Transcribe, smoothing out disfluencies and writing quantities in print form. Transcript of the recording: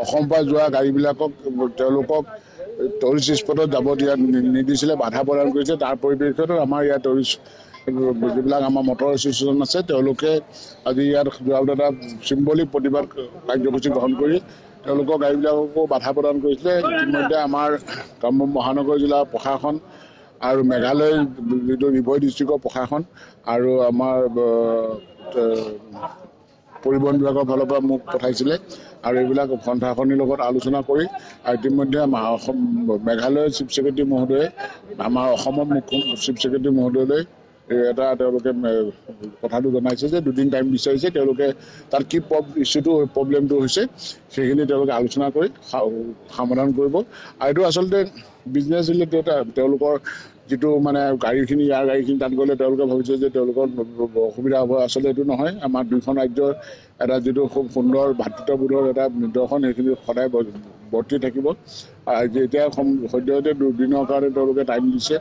অসম পৰা যোৱা গাড়ীবিলাকক তেওঁলোকক টুৰিষ্ট স্পটত যাব দিয়া নিদিছিলে, বাধা প্ৰদান কৰিছে। তাৰ পৰিপ্ৰেক্ষিতত আমাৰ ইয়াত টুৰিষ্ট যিবিলাক আমাৰ মটৰ এছ'চিয়েশ্যন আছে তেওঁলোকে আজি ইয়াত এটা চিম্বলিক প্ৰতিবাদ কাৰ্যসূচী গ্ৰহণ কৰি তেওঁলোকৰ গাড়ীবিলাককো বাধা প্ৰদান কৰিছিলে। ইতিমধ্যে আমাৰ কামৰূপ মহানগৰ জিলাৰ প্ৰশাসন আৰু মেঘালয় যিটো ৰিভই ডিষ্ট্ৰিক্টৰ প্ৰশাসন আৰু আমাৰ পৰিবহণ বিভাগৰ ফালৰ পৰা মোক পঠাইছিলে আৰু এইবিলাক সন্ত্ৰাসনীৰ লগত আলোচনা কৰি ইতিমধ্যে মেঘালয়ৰ চিফ ছেক্ৰেটাৰী মহোদয়ে আমাৰ অসমৰ মুখ্য চিফ ছেক্ৰেটাৰী মহোদয়লৈ তেওঁলোকে কথাটো জনাইছে যে 2 দিন টাইম বিচাৰিছে। তেওঁলোকে তাত কি প্ৰব্লেমটো হৈছে সেইখিনি তেওঁলোকে আলোচনা কৰি সমাধান কৰিব। আৰু এইটো আচলতে বিজনেছ ৰিলেটেড তেওঁলোকৰ যিটো মানে গাড়ীখিনি ইয়াৰ গাড়ীখিনি তাত গ'লে তেওঁলোকে ভাবিছে যে তেওঁলোকৰ অসুবিধা হ'ব। আচলতে এইটো নহয়। আমাৰ দুয়োখন ৰাজ্যৰ এটা যিটো খুব সুন্দৰ ভাতৃত্ববোধৰ এটা নিদৰ্শন সেইখিনি সদায় বৰ্তি থাকিব। এতিয়া সদ্যহতে 2 দিনৰ কাৰণে তেওঁলোকে টাইম দিছে।